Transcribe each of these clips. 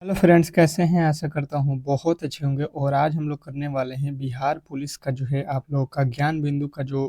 Hello friends, कैसे हैं? आशा करता हूँ बहुत अच्छे होंगे। और आज हम लोग करने वाले हैं बिहार पुलिस का जो है आप लोगों का ज्ञान बिंदु का जो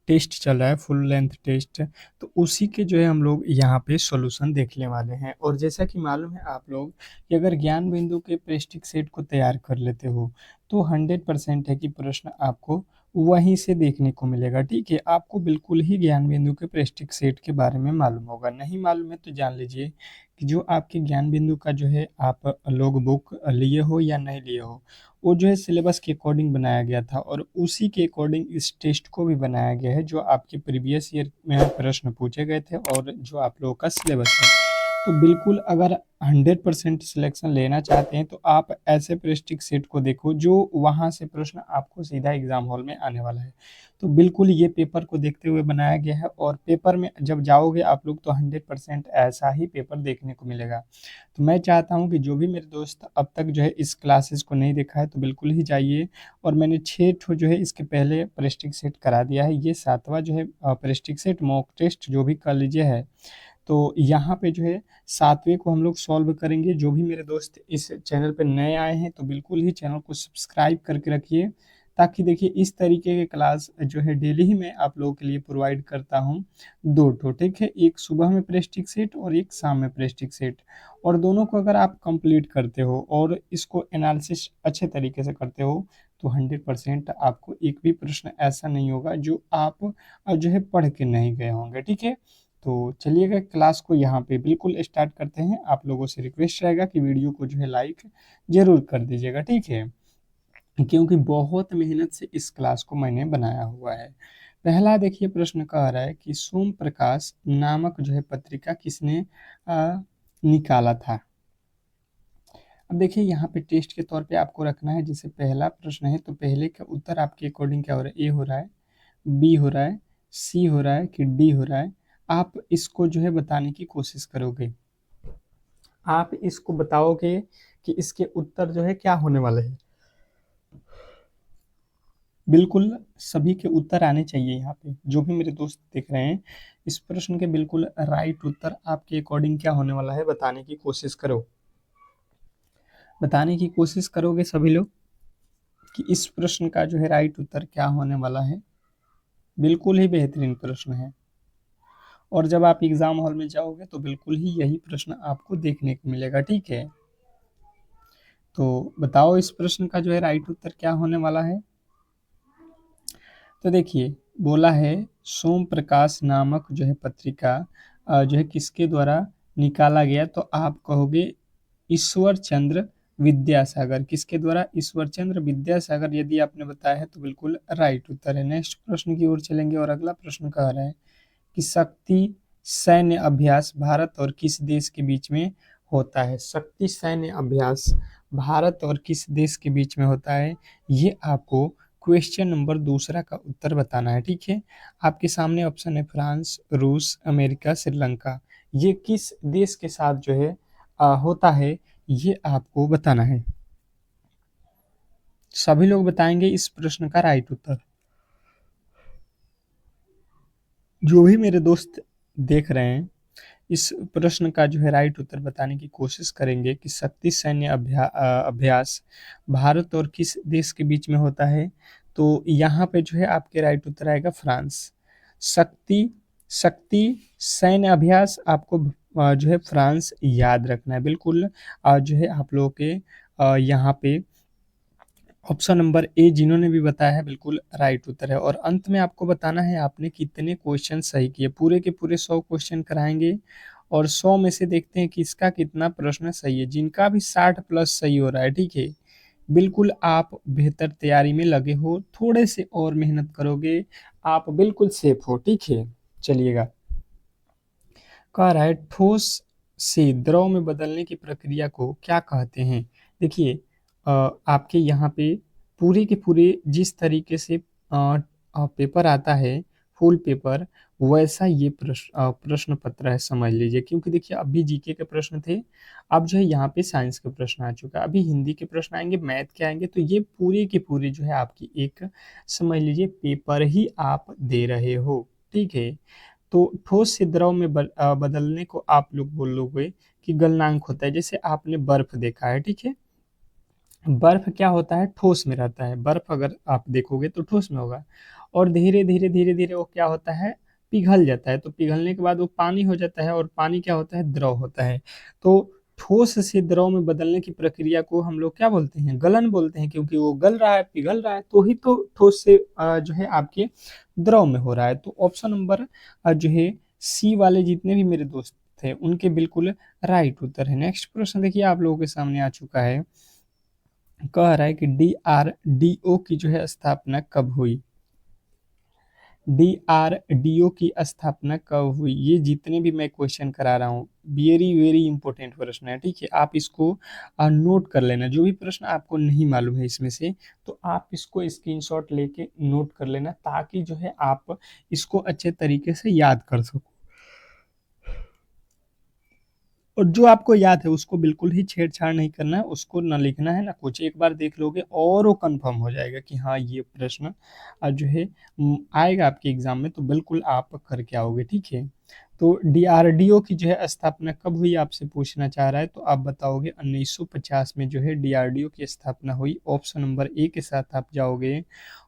टेस्ट चल रहा है, फुल लेंथ टेस्ट। तो उसी के जो है हम लोग यहाँ पे सॉल्यूशन देखने वाले हैं। और जैसा कि मालूम है आप लोग कि अगर ज्ञान बिंदु के प्रेस्टिक सेट को तैयार कर लेते हो तो 100% है कि प्रश्न आपको वहीं से देखने को मिलेगा। ठीक है, आपको बिल्कुल ही ज्ञान बिंदु के प्रेस्टिक सेट के बारे में मालूम होगा। नहीं मालूम है तो जान लीजिए कि जो आपके ज्ञान बिंदु का जो है आप लोग बुक लिए हो या नहीं लिए हो, वो जो है सिलेबस के अकॉर्डिंग बनाया गया था और उसी के अकॉर्डिंग इस टेस्ट को भी बनाया गया है जो आपके प्रीवियस ईयर में प्रश्न पूछे गए थे और जो आप लोगों का सिलेबस है। तो बिल्कुल अगर 100% सिलेक्शन लेना चाहते हैं तो आप ऐसे प्रेस्टिक सेट को देखो जो वहाँ से प्रश्न आपको सीधा एग्जाम हॉल में आने वाला है। तो बिल्कुल ये पेपर को देखते हुए बनाया गया है और पेपर में जब जाओगे आप लोग तो 100% ऐसा ही पेपर देखने को मिलेगा। तो मैं चाहता हूँ कि जो भी मेरे दोस्त अब तक जो है इस क्लासेस को नहीं देखा है तो बिल्कुल ही जाइए। और मैंने 6 ठो जो है इसके पहले प्रेस्टिक सेट करा दिया है। ये 7वां जो है प्रेस्टिक सेट मॉक टेस्ट जो भी कर लीजिए है। तो यहाँ पे जो है 7वें को हम लोग सॉल्व करेंगे। जो भी मेरे दोस्त इस चैनल पे नए आए हैं तो बिल्कुल ही चैनल को सब्सक्राइब करके रखिए, ताकि देखिए इस तरीके के क्लास जो है डेली ही मैं आप लोगों के लिए प्रोवाइड करता हूँ। 2 ठो, ठीक है, एक सुबह में प्रेस्टिक सेट और एक शाम में प्रेस्टिक सेट। और दोनों को अगर आप कंप्लीट करते हो और इसको एनालिसिस अच्छे तरीके से करते हो तो 100% आपको एक भी प्रश्न ऐसा नहीं होगा जो आप जो है पढ़ के नहीं गए होंगे। ठीक है, तो चलिएगा क्लास को यहाँ पे बिल्कुल स्टार्ट करते हैं। आप लोगों से रिक्वेस्ट रहेगा कि वीडियो को जो है लाइक जरूर कर दीजिएगा, ठीक है, क्योंकि बहुत मेहनत से इस क्लास को मैंने बनाया हुआ है। पहला देखिए प्रश्न कह रहा है कि सोम प्रकाश नामक जो है पत्रिका किसने निकाला था। अब देखिए यहाँ पे टेस्ट के तौर पे आपको रखना है। जैसे पहला प्रश्न है तो पहले का उत्तर आपके अकॉर्डिंग क्या हो रहा है? ए हो रहा है, बी हो रहा है, सी हो रहा है कि डी हो रहा है? आप इसको जो है बताने की कोशिश करोगे। आप इसको बताओगे कि इसके उत्तर जो है क्या होने वाले हैं। बिल्कुल सभी के उत्तर आने चाहिए। यहाँ पे जो भी मेरे दोस्त देख रहे हैं इस प्रश्न के बिल्कुल राइट उत्तर आपके अकॉर्डिंग क्या होने वाला है बताने की कोशिश करो। बताने की कोशिश करोगे सभी लोग कि इस प्रश्न का जो है राइट उत्तर क्या होने वाला है। बिल्कुल ही बेहतरीन प्रश्न है। और जब आप एग्जाम हॉल में जाओगे तो बिल्कुल ही यही प्रश्न आपको देखने को मिलेगा। ठीक है, तो बताओ इस प्रश्न का जो है राइट उत्तर क्या होने वाला है। तो देखिए बोला है सोम प्रकाश नामक जो है पत्रिका जो है किसके द्वारा निकाला गया, तो आप कहोगे ईश्वर चंद्र विद्यासागर। किसके द्वारा? ईश्वर चंद्र विद्यासागर। यदि आपने बताया है तो बिल्कुल राइट उत्तर है। नेक्स्ट प्रश्न की ओर चलेंगे और अगला प्रश्न कह रहा है कि शक्ति सैन्य अभ्यास भारत और किस देश के बीच में होता है। शक्ति सैन्य अभ्यास भारत और किस देश के बीच में होता है, ये आपको क्वेश्चन नंबर दूसरा का उत्तर बताना है। ठीक है, आपके सामने ऑप्शन है फ्रांस, रूस, अमेरिका, श्रीलंका। ये किस देश के साथ जो है होता है ये आपको बताना है। सभी लोग बताएंगे इस प्रश्न का राइट उत्तर। जो भी मेरे दोस्त देख रहे हैं इस प्रश्न का जो है राइट उत्तर बताने की कोशिश करेंगे कि शक्ति सैन्य अभ्यास भारत और किस देश के बीच में होता है। तो यहाँ पे जो है आपके राइट उत्तर आएगा फ्रांस। शक्ति शक्ति सैन्य अभ्यास आपको जो है फ्रांस याद रखना है। बिल्कुल जो है आप लोगों के यहाँ पे ऑप्शन नंबर ए जिन्होंने भी बताया है बिल्कुल राइट उत्तर है। और अंत में आपको बताना है आपने कितने क्वेश्चन सही किए। पूरे के पूरे 100 क्वेश्चन कराएंगे और 100 में से देखते हैं कि इसका कितना प्रश्न सही है। जिनका भी 60 प्लस सही हो रहा है, ठीक है, बिल्कुल आप बेहतर तैयारी में लगे हो। थोड़े से और मेहनत करोगे आप बिल्कुल सेफ हो। ठीक है, चलिएगा। कह रहा है ठोस से द्रव में बदलने की प्रक्रिया को क्या कहते हैं। देखिए आपके यहाँ पे पूरे के पूरे जिस तरीके से पेपर आता है फुल पेपर, वैसा ये प्रश्न पत्र है, समझ लीजिए। क्योंकि देखिए अभी जीके के प्रश्न थे, अब जो है यहाँ पे साइंस के प्रश्न आ चुका है, अभी हिंदी के प्रश्न आएंगे, मैथ के आएंगे। तो ये पूरे के पूरे जो है आपकी एक समझ लीजिए पेपर ही आप दे रहे हो। ठीक है, तो ठोस से द्रव में बदलने को आप लोग बोलोगे कि गलनांक होता है। जैसे आपने बर्फ देखा है, ठीक है, बर्फ क्या होता है, ठोस में रहता है। बर्फ अगर आप देखोगे तो ठोस में होगा, और धीरे धीरे धीरे धीरे वो क्या होता है, पिघल जाता है। तो पिघलने के बाद वो पानी हो जाता है, और पानी क्या होता है, द्रव होता है। तो ठोस से द्रव में बदलने की प्रक्रिया को हम लोग क्या बोलते हैं, गलन बोलते हैं, क्योंकि वो गल रहा है, पिघल रहा है, तो ही तो ठोस से जो है आपके द्रव में हो रहा है। तो ऑप्शन नंबर जो है सी वाले जितने भी मेरे दोस्त थे उनके बिल्कुल राइट उत्तर है। नेक्स्ट प्रश्न देखिए आप लोगों के सामने आ चुका है। कह रहा है कि डीआरडीओ की जो है स्थापना कब हुई। डीआरडीओ की स्थापना कब हुई, ये जितने भी मैं क्वेश्चन करा रहा हूँ वेरी वेरी इंपॉर्टेंट प्रश्न है, ठीक है। आप इसको नोट कर लेना, जो भी प्रश्न आपको नहीं मालूम है इसमें से, तो आप इसको स्क्रीनशॉट लेके नोट कर लेना, ताकि जो है आप इसको अच्छे तरीके से याद कर सको। और जो आपको याद है उसको बिल्कुल ही छेड़छाड़ नहीं करना है, उसको ना लिखना है ना कुछ, एक बार देख लोगे और वो कंफर्म हो जाएगा कि हाँ ये प्रश्न जो है आएगा आपके एग्जाम में, तो बिल्कुल आप करके आओगे, ठीक है। तो डीआरडीओ की जो है स्थापना कब हुई आपसे पूछना चाह रहा है, तो आप बताओगे 1950 में जो है डीआरडीओ की स्थापना हुई। ऑप्शन नंबर ए के साथ आप जाओगे,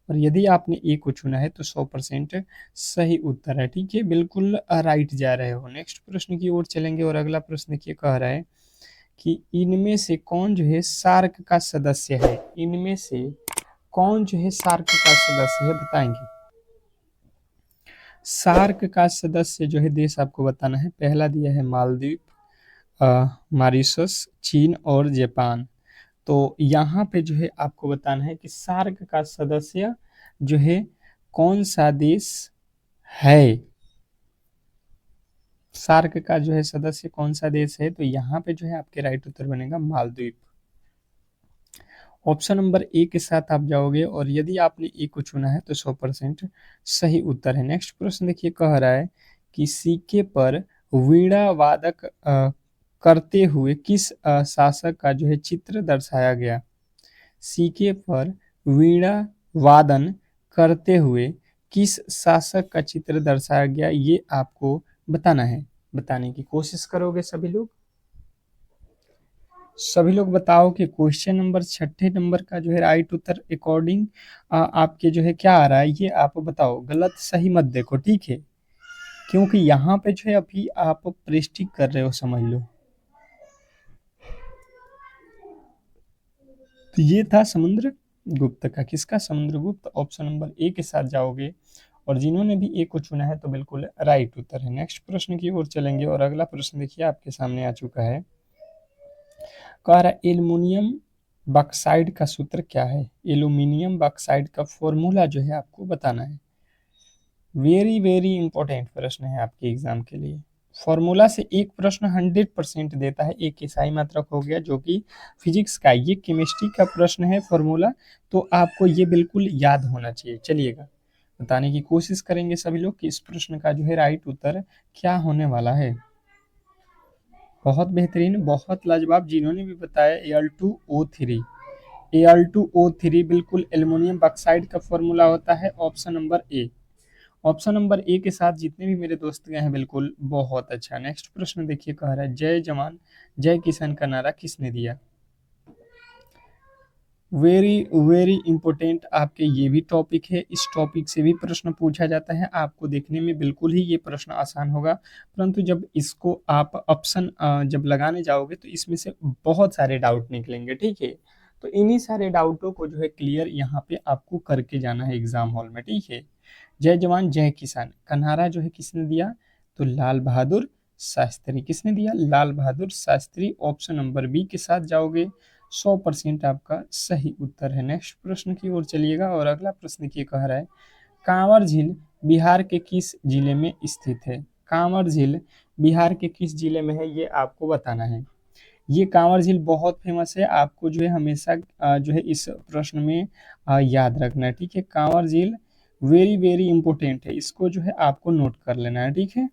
और यदि आपने ए को चुना है तो 100% सही उत्तर है, ठीक है, बिल्कुल राइट जा रहे हो। नेक्स्ट प्रश्न की ओर चलेंगे, और अगला प्रश्न देखिए कह रहा है कि इनमें से कौन जो है सार्क का सदस्य है। इनमें से कौन जो है सार्क का सदस्य है, बताएंगे। सार्क का सदस्य जो है देश आपको बताना है। पहला दिया है मालदीव, मॉरिशस, चीन और जापान। तो यहाँ पे जो है आपको बताना है कि सार्क का सदस्य जो है कौन सा देश है। सार्क का जो है सदस्य कौन सा देश है, तो यहाँ पे जो है आपके राइट उत्तर बनेगा मालदीव। ऑप्शन नंबर ए के साथ आप जाओगे, और यदि आपने ए को चुना है तो 100% सही उत्तर है। नेक्स्ट प्रश्न देखिए कह रहा है कि सिक्के पर वीणा वादक करते हुए किस शासक का जो है चित्र दर्शाया गया। सिक्के पर वीणा वादन करते हुए किस शासक का चित्र दर्शाया गया, ये आपको बताना है। बताने की कोशिश करोगे सभी लोग। सभी लोग बताओ कि क्वेश्चन नंबर छठे नंबर का जो है राइट उत्तर अकॉर्डिंग आपके जो है क्या आ रहा है, ये आप बताओ। गलत सही मत देखो, ठीक है, क्योंकि यहाँ पे जो है अभी आप प्रेस्टिक कर रहे हो, समझ लो। तो ये था समुद्र गुप्त का, किसका, समुद्रगुप्त। ऑप्शन नंबर ए के साथ जाओगे, और जिन्होंने भी ए को चुना है तो बिल्कुल राइट उत्तर है। नेक्स्ट प्रश्न की ओर चलेंगे, और अगला प्रश्न देखिए आपके सामने आ चुका है। कह रहा है एल्युमिनियम बॉक्साइड का सूत्र क्या है। एल्युमिनियम बॉक्साइड का फॉर्मूला जो है आपको बताना है। वेरी वेरी इंपॉर्टेंट प्रश्न है आपके एग्जाम के लिए। फॉर्मूला से एक प्रश्न 100% देता है। एक इसाई मात्रक हो गया जो कि फिजिक्स का, ये केमिस्ट्री का प्रश्न है फॉर्मूला, तो आपको ये बिल्कुल याद होना चाहिए। चलिएगा बताने की कोशिश करेंगे सभी लोग कि इस प्रश्न का जो है राइट उत्तर क्या होने वाला है। बहुत बेहतरीन, बहुत लाजवाब, जिन्होंने भी बताया Al2O3। Al2O3 बिल्कुल एल्युमिनियम बॉक्साइड का फॉर्मूला होता है। Option number A. Option number A के साथ जितने भी मेरे दोस्त गए हैं बिल्कुल बहुत अच्छा। नेक्स्ट प्रश्न देखिए कह रहा है जय जवान जय किसान का नारा किसने दिया। वेरी वेरी इंपॉर्टेंट आपके ये भी टॉपिक है। इस टॉपिक से भी प्रश्न पूछा जाता है। आपको देखने में बिल्कुल ही ये प्रश्न आसान होगा, परंतु जब इसको आप ऑप्शन जब लगाने जाओगे तो इसमें से बहुत सारे डाउट निकलेंगे, ठीक है। तो इन्हीं सारे डाउटों को जो है क्लियर यहाँ पे आपको करके जाना है एग्जाम हॉल में, ठीक है। जय जवान जय किसान का नारा जो है किसने दिया, तो लाल बहादुर शास्त्री। किसने दिया, Lal Bahadur Shastri. Option number B के साथ जाओगे, 100% आपका सही उत्तर है। नेक्स्ट प्रश्न की ओर चलिएगा, और अगला प्रश्न की कह रहा है कांवर झील बिहार के किस जिले में स्थित है। कांवर झील बिहार के किस जिले में है, ये आपको बताना है। ये कांवर झील बहुत फेमस है, आपको जो है हमेशा जो है इस प्रश्न में याद रखना है, ठीक है। कांवर झील वेरी वेरी इंपॉर्टेंट है, इसको जो है आपको नोट कर लेना है, ठीक है,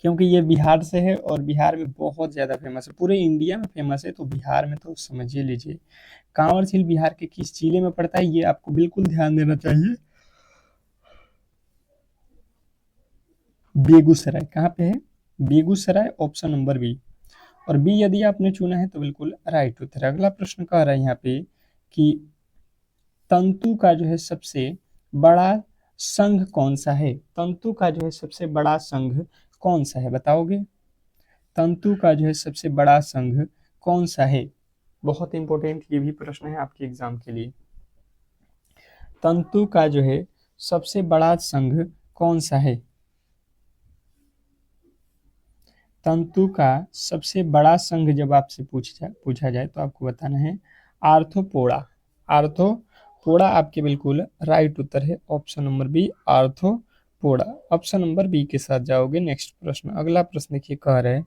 क्योंकि ये बिहार से है और बिहार में बहुत ज़्यादा फेमस है, पूरे इंडिया में फेमस है, तो बिहार में तो समझिए लीजिए। कांवर झील बिहार के किस जिले में पड़ता है, ये आपको बिल्कुल ध्यान देना चाहिए। बेगूसराय। कहाँ पे है, बेगूसराय ऑप्शन नंबर बी। और बी यदि आपने चुना है तो बिल्कुल राइट उत्तर है। अगला प्रश्न कह रहा है यहाँ पे कि तंतु का जो है सबसे बड़ा संघ कौन सा है? तंतु का जो है सबसे बड़ा संघ कौन सा है, बताओगे? तंतु का जो है सबसे बड़ा संघ कौन सा है? बहुत इंपॉर्टेंट ये भी प्रश्न है आपके एग्जाम के लिए। तंतु का जो है सबसे बड़ा संघ कौन सा है? तंतु का सबसे बड़ा संघ जब आपसे पूछा जाए तो आपको बताना है आर्थ्रोपोडा। आर्थ्रोपोडा आपके बिल्कुल राइट उत्तर है, option number B Arthropoda. Option number B के साथ जाओगे। नेक्स्ट प्रश्न, अगला प्रश्न देखिए कह रहे हैं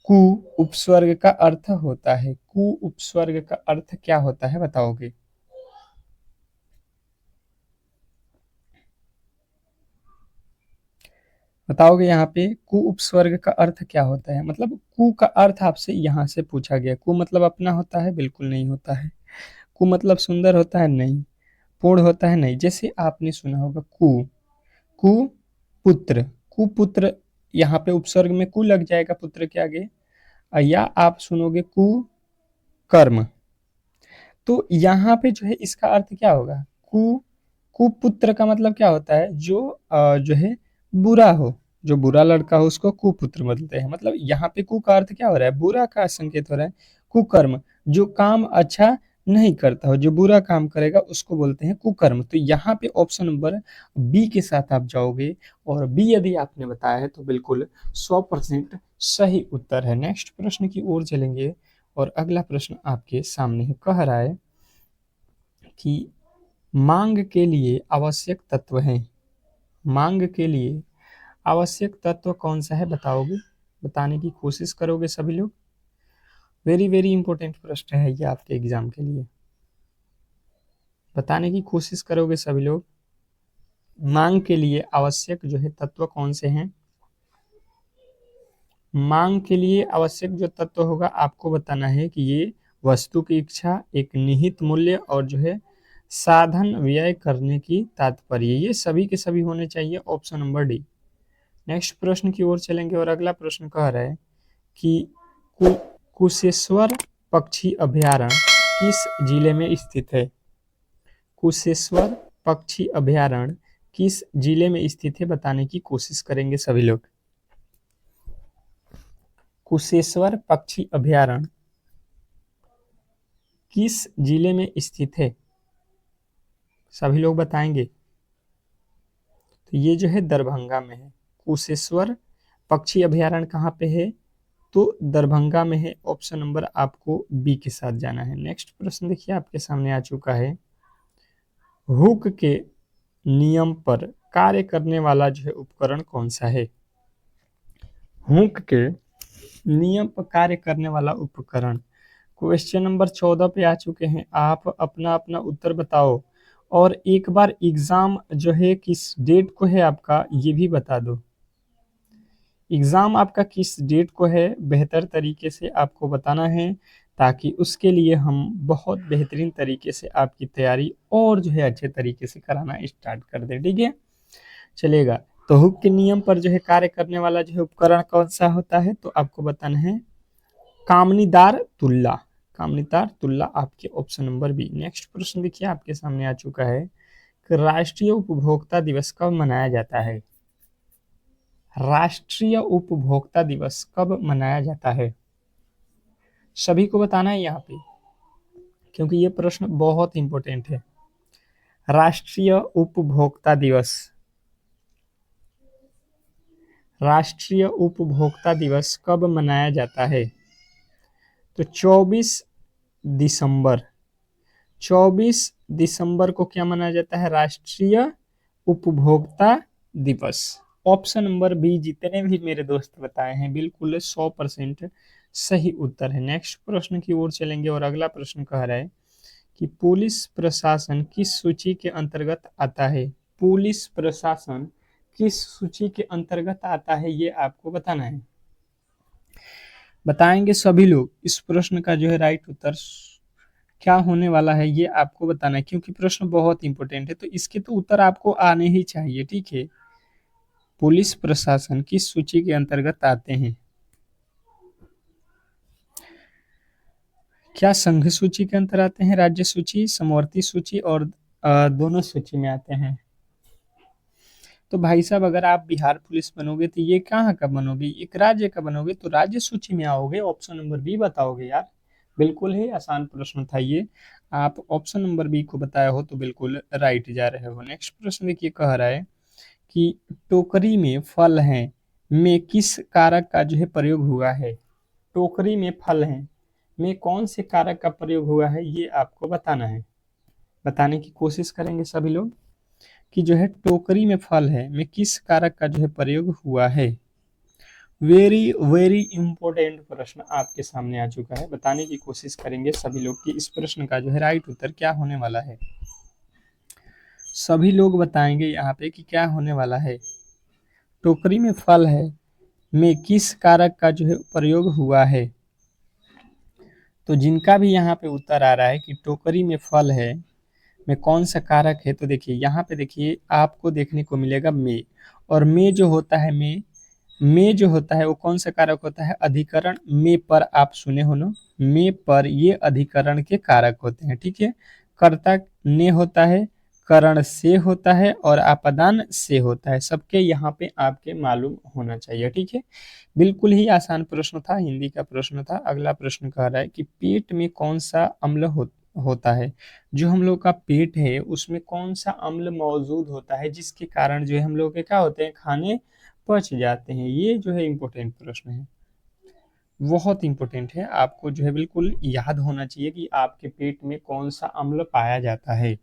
कु उपस्वर्ग का अर्थ होता है। कु उपस्वर्ग का अर्थ क्या होता है, बताओगे? बताओगे यहाँ पे कु उपस्वर्ग का अर्थ क्या होता है? मतलब कु का अर्थ आपसे यहाँ से पूछा गया। कु मतलब अपना होता है? बिल्कुल नहीं होता है। कु मतलब सुंदर होता है? नहीं। पूर्ण होता है? नहीं। जैसे आपने सुना होगा कुपुत्र, कुपुत्र, यहाँ पे उपसर्ग में कु लग जाएगा पुत्र के आगे। या आप सुनोगे कुकर्म, तो यहाँ पे जो है इसका अर्थ क्या होगा? कुपुत्र का मतलब क्या होता है? जो है बुरा हो, जो बुरा लड़का हो उसको कुपुत्र बोलते हैं। मतलब यहाँ पे कु का अर्थ क्या हो रहा है? बुरा का संकेत हो रहा है। कुकर्म, जो काम अच्छा नहीं करता हो, जो बुरा काम करेगा उसको बोलते हैं कुकर्म। तो यहाँ पे ऑप्शन नंबर बी के साथ आप जाओगे, और बी यदि आपने बताया है तो बिल्कुल 100% सही उत्तर है। नेक्स्ट प्रश्न की ओर चलेंगे, और अगला प्रश्न आपके सामने है। कह रहा है कि मांग के लिए आवश्यक तत्व हैं। मांग के लिए आवश्यक तत्व कौन सा है, बताओगे? बताने की कोशिश करोगे सभी लोग? वेरी वेरी इंपॉर्टेंट प्रश्न है ये आपके एग्जाम के लिए। बताने की कोशिश करोगे सभी लोग? मांग के लिए आवश्यक जो है तत्व कौन से हैं? मांग के लिए आवश्यक जो तत्व होगा आपको बताना है कि ये वस्तु की इच्छा, एक निहित मूल्य, और जो है साधन व्यय करने की तात्पर्य, ये सभी के सभी होने चाहिए। Option number D. नेक्स्ट प्रश्न की ओर चलेंगे, और अगला प्रश्न कह रहा है कि कुशेश्वर पक्षी अभयारण्य किस जिले में स्थित है? कुशेश्वर पक्षी अभयारण्य किस जिले में स्थित है, बताने की कोशिश करेंगे सभी लोग। कुशेश्वर पक्षी अभयारण्य किस जिले में स्थित है, सभी लोग बताएंगे। तो ये जो है दरभंगा में है। कुशेश्वर पक्षी अभयारण्य कहाँ पे है? तो दरभंगा में है। ऑप्शन नंबर आपको बी के साथ जाना है। नेक्स्ट प्रश्न देखिए आपके सामने आ चुका है। हुक के नियम पर कार्य करने वाला जो है उपकरण कौन सा है? हुक के नियम पर कार्य करने वाला उपकरण। क्वेश्चन नंबर 14 पे आ चुके हैं। आप अपना अपना उत्तर बताओ, और एक बार एग्जाम जो है किस डेट को है आपका, ये भी बता दो। एग्जाम आपका किस डेट को है, बेहतर तरीके से आपको बताना है, ताकि उसके लिए हम बहुत बेहतरीन तरीके से आपकी तैयारी और जो है अच्छे तरीके से कराना स्टार्ट कर दें। ठीक है, चलेगा। तो हुक के नियम पर जो है कार्य करने वाला जो है उपकरण कौन सा होता है, तो आपको बताना है कामनीदार तुल्ला। कामनीदार तुल्ला आपके ऑप्शन नंबर बी। नेक्स्ट प्रश्न देखिए आपके सामने आ चुका है कि राष्ट्रीय उपभोक्ता दिवस कब मनाया जाता है? राष्ट्रीय उपभोक्ता दिवस कब मनाया जाता है, सभी को बताना है यहाँ पे, क्योंकि ये प्रश्न बहुत इंपॉर्टेंट है। राष्ट्रीय उपभोक्ता दिवस, राष्ट्रीय उपभोक्ता दिवस कब मनाया जाता है? तो 24 दिसंबर। 24 दिसंबर को क्या मनाया जाता है? राष्ट्रीय उपभोक्ता दिवस। ऑप्शन नंबर बी जितने भी मेरे दोस्त बताए हैं बिल्कुल 100% सही उत्तर है। नेक्स्ट प्रश्न की ओर चलेंगे, और अगला प्रश्न कह रहा है कि पुलिस प्रशासन किस सूची के अंतर्गत आता है? पुलिस प्रशासन किस सूची के अंतर्गत आता है, ये आपको बताना है। बताएंगे सभी लोग। इस प्रश्न का जो है राइट उत्तर क्या होने वाला है ये आपको बताना है, क्योंकि प्रश्न बहुत इंपॉर्टेंट है, तो इसके तो उत्तर आपको आने ही चाहिए। ठीक है, पुलिस प्रशासन किस सूची के अंतर्गत आते हैं? क्या संघ सूची के अंतर आते हैं, राज्य सूची, समवर्ती सूची और दोनों सूची में आते हैं? तो भाई साहब अगर आप बिहार पुलिस बनोगे तो ये कहाँ का बनोगे, एक राज्य का बनोगे तो राज्य सूची में आओगे। ऑप्शन नंबर बी बताओगे यार। बिल्कुल ही आसान प्रश्न था ये, आप ऑप्शन नंबर बी को बताया हो तो बिल्कुल राइट जा रहे हो। नेक्स्ट प्रश्न देखिए, कह रहा है कि टोकरी में फल हैं में किस कारक का जो है प्रयोग हुआ है? टोकरी में फल हैं में कौन से कारक का प्रयोग हुआ है, ये आपको बताना है। बताने की कोशिश करेंगे सभी लोग कि जो है टोकरी में फल है में किस कारक का जो है प्रयोग हुआ है। वेरी वेरी इंपॉर्टेंट प्रश्न आपके सामने आ चुका है। बताने की कोशिश करेंगे सभी लोग कि इस प्रश्न का जो है राइट उत्तर क्या होने वाला है। सभी लोग बताएंगे यहाँ पे कि क्या होने वाला है। टोकरी में फल है में किस कारक का जो है प्रयोग हुआ है? तो जिनका भी यहाँ पे उत्तर आ रहा है कि टोकरी में फल है में कौन सा कारक है, तो देखिए यहाँ पे देखिए आपको देखने को मिलेगा में, और में जो होता है में जो होता है वो कौन सा कारक होता है? अधिकरण में पर, आप सुने हो ना, में पर ये अधिकरण के कारक होते हैं। ठीक है, कर्ता ने होता है, करण से होता है और आपदान से होता है। सबके यहाँ पे आपके मालूम होना चाहिए। ठीक है, बिल्कुल ही आसान प्रश्न था, हिंदी का प्रश्न था। अगला प्रश्न कह रहा है कि पेट में कौन सा अम्ल होता है? जो हम लोग का पेट है उसमें कौन सा अम्ल मौजूद होता है जिसके कारण जो है हम लोग के क्या होते हैं, खाने पच जाते हैं? ये जो है इम्पोर्टेंट प्रश्न है, बहुत इंपॉर्टेंट है। आपको जो है बिल्कुल याद होना चाहिए कि आपके पेट में कौन सा अम्ल पाया जाता है।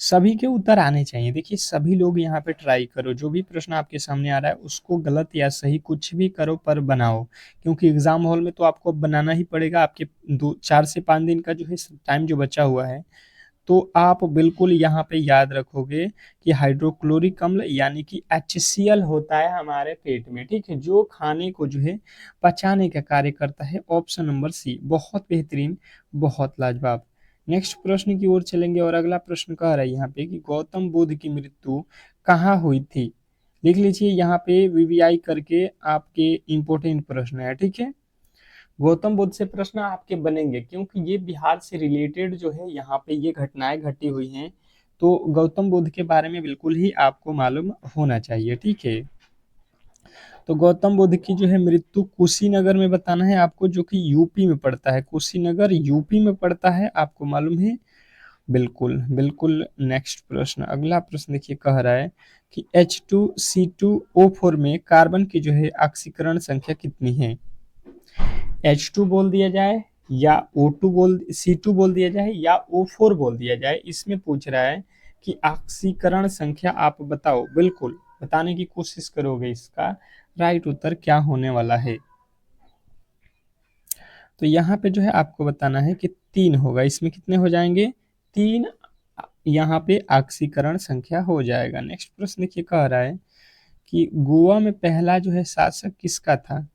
सभी के उत्तर आने चाहिए। देखिए सभी लोग यहाँ पे ट्राई करो, जो भी प्रश्न आपके सामने आ रहा है उसको गलत या सही कुछ भी करो पर बनाओ, क्योंकि एग्जाम हॉल में तो आपको बनाना ही पड़ेगा। आपके 4 से 5 दिन का जो है टाइम जो बचा हुआ है, तो आप बिल्कुल यहाँ पे याद रखोगे कि हाइड्रोक्लोरिक अम्ल यानी कि HCl होता है हमारे पेट में। ठीक है, जो खाने को जो है पचाने का कार्य करता है। ऑप्शन नंबर सी, बहुत बेहतरीन, बहुत लाजवाब। नेक्स्ट प्रश्न की ओर चलेंगे और अगला प्रश्न कह रहा है यहाँ पे कि गौतम बुद्ध की मृत्यु कहाँ हुई थी? लिख लीजिए यहाँ पे VVI करके, आपके इंपोर्टेंट प्रश्न है। ठीक है, गौतम बुद्ध से प्रश्न आपके बनेंगे क्योंकि ये बिहार से रिलेटेड जो है यहाँ पे ये घटनाएं घटी हुई हैं, तो गौतम बुद्ध के बारे में बिल्कुल ही आपको मालूम होना चाहिए। ठीक है, तो गौतम बुद्ध की जो है मृत्यु कुशीनगर में बताना है आपको, जो कि यूपी में पड़ता है। कुशीनगर यूपी में पड़ता है, आपको मालूम है? बिल्कुल बिल्कुल। नेक्स्ट प्रश्न, अगला प्रश्न देखिए, कह रहा है कि H2C2O4 में कार्बन की जो है ऑक्सीकरण संख्या कितनी है? H2 बोल दिया जाए या C2 बोल दिया जाए या O4 बोल दिया जाए, इसमें पूछ रहा है कि ऑक्सीकरण संख्या आप बताओ। बिल्कुल बताने की कोशिश करोगे, इसका राइट उत्तर क्या होने वाला है? तो यहाँ पे जो है आपको बताना है कि 3 होगा। इसमें कितने हो जाएंगे? 3 यहाँ पे ऑक्सीकरण संख्या हो जाएगा। नेक्स्ट प्रश्न देखिए, कह रहा है कि गोवा में पहला जो है शासक किसका था?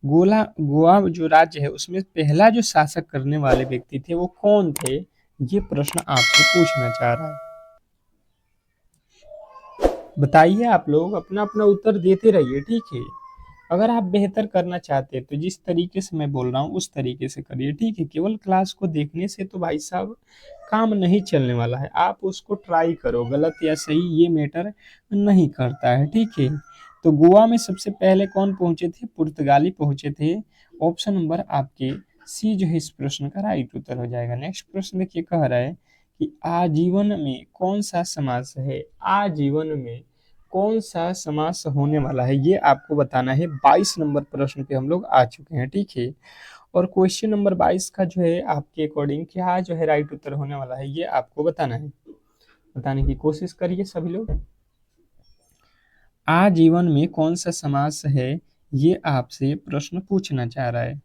गोवा जो राज्य है उसमें पहला जो शासक करने वाले व्यक्ति थे वो कौन थे? ये प्रश्न आपसे पूछना चाह रहा है। बताइए, आप लोग अपना अपना उत्तर देते रहिए। ठीक है, अगर आप बेहतर करना चाहते हैं तो जिस तरीके से मैं बोल रहा हूँ उस तरीके से करिए। ठीक है, केवल क्लास को देखने से तो भाई साहब काम नहीं चलने वाला है। आप उसको ट्राई करो, गलत या सही ये मैटर नहीं करता है। ठीक है, तो गोवा में सबसे पहले कौन पहुंचे थे? पुर्तगाली पहुंचे थे। ऑप्शन नंबर आपके सी जो है इस प्रश्न का राइट उत्तर हो जाएगा। नेक्स्ट प्रश्न देखिए, कह रहा है कि आजीवन में कौन सा समास है? आजीवन में कौन सा समास होने वाला है, ये आपको बताना है। 22 नंबर प्रश्न पे हम लोग आ चुके हैं। ठीक है, और क्वेश्चन नंबर 22 का जो है आपके अकॉर्डिंग क्या जो है राइट उत्तर होने वाला है, ये आपको बताना है। बताने की कोशिश करिए सभी लोग। आजीवन में कौन सा समास है, ये आपसे प्रश्न पूछना चाह रहा है।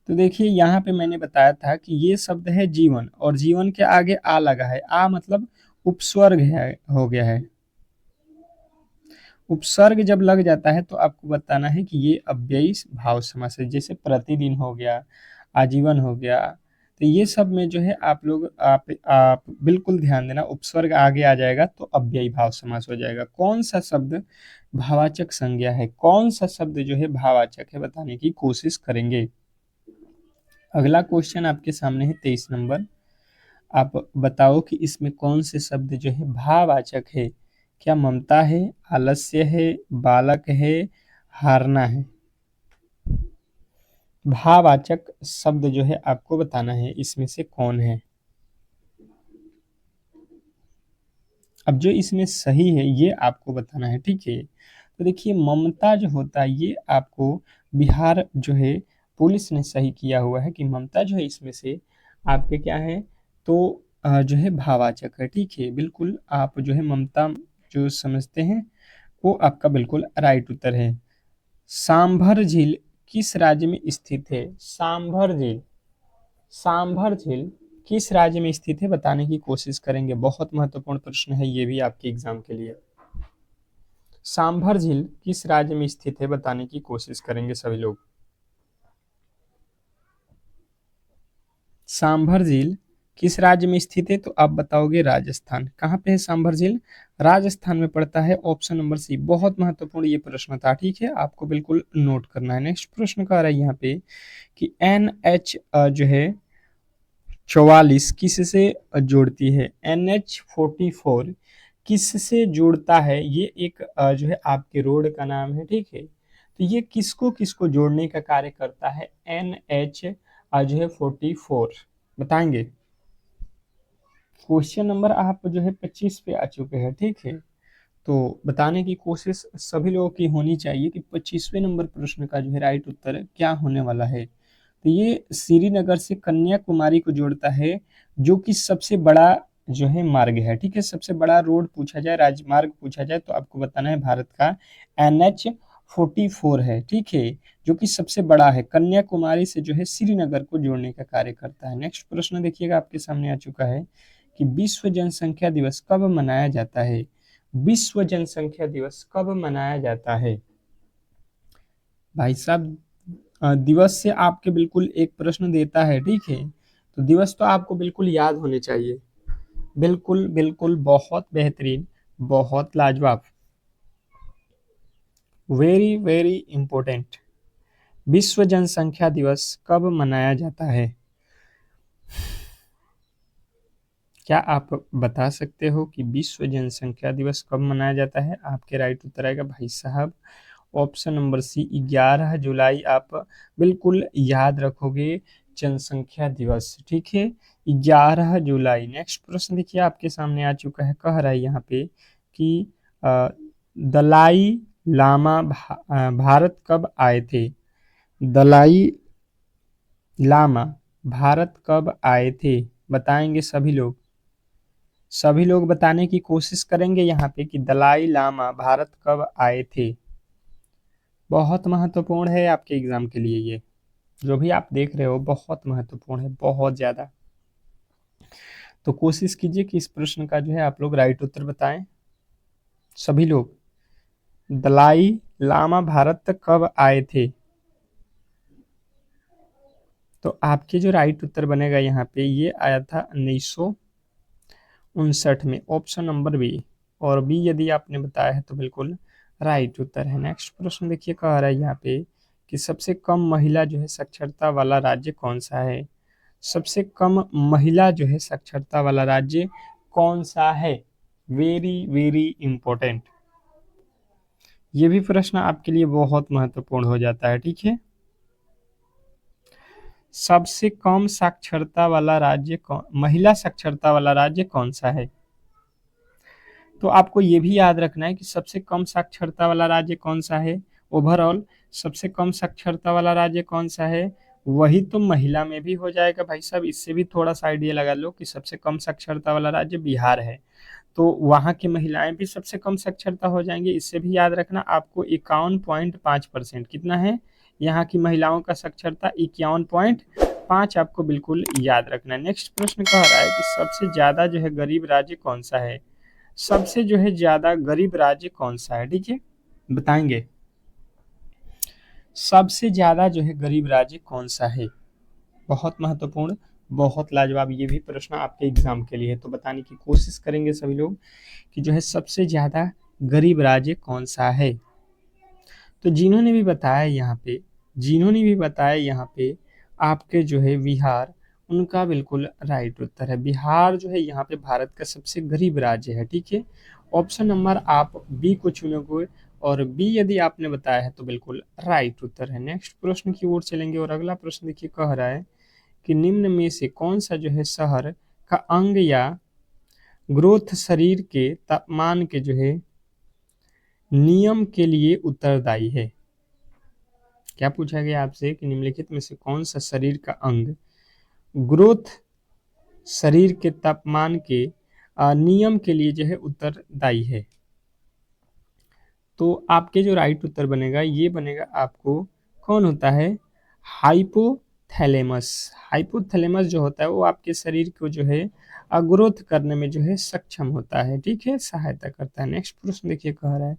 तो देखिए यहाँ पे मैंने बताया था कि ये शब्द है जीवन, और जीवन के आगे आ लगा है। आ मतलब उपस्वर्ग है, हो गया है। उपसर्ग जब लग जाता है तो आपको बताना है कि ये अव्ययी भाव समास है। जैसे प्रतिदिन हो गया, आजीवन हो गया, तो ये सब में जो है आप लोग आप बिल्कुल ध्यान देना, उपसर्ग आगे आ जाएगा तो अव्ययी भाव समास हो जाएगा। कौन सा शब्द भावाचक संज्ञा है, कौन सा शब्द जो है भावाचक है, बताने की कोशिश करेंगे। अगला क्वेश्चन आपके सामने है 23 नंबर। आप बताओ कि इसमें कौन से शब्द जो है भाववाचक है। क्या ममता है, आलस्य है, बालक है, हारना है। भाववाचक शब्द जो है आपको बताना है इसमें से कौन है। अब जो इसमें सही है ये आपको बताना है, ठीक है। तो देखिए ममता जो होता है ये आपको बिहार जो है पुलिस ने सही किया हुआ है कि ममता जो है इसमें से आपके क्या है, तो जो है भाववाचक है, ठीक है। बिल्कुल आप जो है ममता जो समझते हैं वो आपका बिल्कुल राइट उत्तर है। सांभर झील किस राज्य में स्थित है। सांभर झील किस राज्य में स्थित है, बताने की कोशिश करेंगे। बहुत महत्वपूर्ण प्रश्न है ये भी आपके एग्जाम के लिए। सांभर झील किस राज्य में स्थित है, बताने की कोशिश करेंगे सभी लोग। सांभर झील किस राज्य में स्थित है, तो आप बताओगे राजस्थान। कहाँ पे है सांभर झील, राजस्थान में पड़ता है। Option number C. बहुत महत्वपूर्ण ये प्रश्न था, ठीक है, आपको बिल्कुल नोट करना है। नेक्स्ट प्रश्न कह रहा है यहाँ पे कि NH जो है 44 किससे जोड़ती है। NH44 किससे जोड़ता है, ये एक जो है आपके रोड का नाम है, ठीक है। तो ये किसको किसको जोड़ने का कार्य करता है, NH जो है 44 बताएंगे। क्वेश्चन नंबर आप जो है 25 पे आ चुके हैं, ठीक है। तो बताने की कोशिश सभी लोगों की होनी चाहिए कि 25वें नंबर प्रश्न का जो है राइट उत्तर क्या होने वाला है। तो ये श्रीनगर से कन्याकुमारी को जोड़ता है, जो कि सबसे बड़ा जो है मार्ग है, ठीक है। सबसे बड़ा रोड पूछा जाए, राजमार्ग पूछा जाए, तो आपको बताना है भारत का NH44 है, ठीक है, जो कि सबसे बड़ा है। कन्याकुमारी से जो है श्रीनगर को जोड़ने का कार्य करता है। नेक्स्ट प्रश्न देखिएगा आपके सामने आ चुका है कि विश्व जनसंख्या दिवस कब मनाया जाता है। विश्व जनसंख्या दिवस कब मनाया जाता है। भाई साहब दिवस से आपके बिल्कुल एक प्रश्न देता है, ठीक है, तो दिवस तो आपको बिल्कुल याद होने चाहिए। बिल्कुल बिल्कुल बहुत बेहतरीन, बहुत लाजवाब, वेरी वेरी इंपॉर्टेंट। विश्व जनसंख्या दिवस कब मनाया जाता है, क्या आप बता सकते हो कि विश्व जनसंख्या दिवस कब मनाया जाता है। आपके राइट उत्तर आएगा भाई साहब ऑप्शन नंबर सी 11 जुलाई। आप बिल्कुल याद रखोगे जनसंख्या दिवस, ठीक है, 11 जुलाई। नेक्स्ट प्रश्न देखिए आपके सामने आ चुका है, कह रहा है यहाँ पे कि दलाई लामा भारत कब आए थे। दलाई लामा भारत कब आए थे, बताएंगे सभी लोग। सभी लोग बताने की कोशिश करेंगे यहाँ पे कि दलाई लामा भारत कब आए थे। बहुत महत्वपूर्ण है आपके एग्जाम के लिए, ये जो भी आप देख रहे हो बहुत महत्वपूर्ण है, बहुत ज्यादा। तो कोशिश कीजिए कि इस प्रश्न का जो है आप लोग राइट उत्तर बताएं सभी लोग। दलाई लामा भारत तक कब आए थे, तो आपके जो राइट उत्तर बनेगा यहाँ पे ये आया था 1959 में, ऑप्शन नंबर बी। और बी यदि आपने बताया है तो बिल्कुल राइट उत्तर है। नेक्स्ट प्रश्न देखिए कह रहा है यहाँ पे कि सबसे कम महिला जो है साक्षरता वाला राज्य कौन सा है। सबसे कम महिला जो है साक्षरता वाला राज्य कौन सा है, वेरी वेरी इंपॉर्टेंट। ये भी प्रश्न आपके लिए बहुत महत्वपूर्ण हो जाता है, ठीक है। सबसे कम साक्षरता वाला राज्य कौन, महिला साक्षरता वाला राज्य कौन सा है। तो आपको ये भी याद रखना है कि सबसे कम साक्षरता वाला राज्य कौन सा है। ओवरऑल सबसे कम साक्षरता वाला राज्य कौन सा है, वही तो महिला में भी हो जाएगा भाई साहब। इससे भी थोड़ा सा आइडिया लगा लो कि सबसे कम साक्षरता वाला राज्य बिहार है, तो वहाँ की महिलाएं भी सबसे कम साक्षरता हो जाएंगी। इससे भी याद रखना आपको 51.5% कितना है यहाँ की महिलाओं का साक्षरता, 51.5 आपको बिल्कुल याद रखना है। नेक्स्ट प्रश्न कह रहा है कि सबसे ज्यादा जो है गरीब राज्य कौन सा है। सबसे जो है ज्यादा गरीब राज्य कौन सा है, ठीक है, बताएंगे। सबसे ज्यादा जो है गरीब राज्य कौन सा है, बहुत महत्वपूर्ण, बहुत लाजवाब, ये भी प्रश्न आपके एग्जाम के लिए है, तो बताने की कोशिश करेंगे सभी लोग कि जो है सबसे ज्यादा गरीब राज्य कौन सा है। तो जिन्होंने भी बताया यहाँ पे आपके जो है बिहार, उनका बिल्कुल राइट उत्तर है। बिहार जो है यहाँ पे भारत का सबसे गरीब राज्य है, ठीक है। ऑप्शन नंबर आप बी को चुनोगे और बी यदि आपने बताया है तो बिल्कुल राइट उत्तर है। नेक्स्ट प्रश्न की ओर चलेंगे और अगला प्रश्न देखिए कह रहा है कि निम्न में से कौन सा जो है शहर का अंग या ग्रोथ शरीर के तापमान के जो है नियम के लिए उत्तरदायी है। क्या पूछा गया आपसे कि निम्नलिखित में से कौन सा शरीर का अंग ग्रोथ शरीर के तापमान के नियम के लिए जो है उत्तरदायी है। तो आपके जो राइट उत्तर बनेगा ये बनेगा आपको, कौन होता है, हाइपोथैलेमस। हाइपोथैलेमस जो होता है वो आपके शरीर को जो है ग्रोथ करने में जो है सक्षम होता है, ठीक है, सहायता करता है। नेक्स्ट प्रश्न देखिए कह रहा है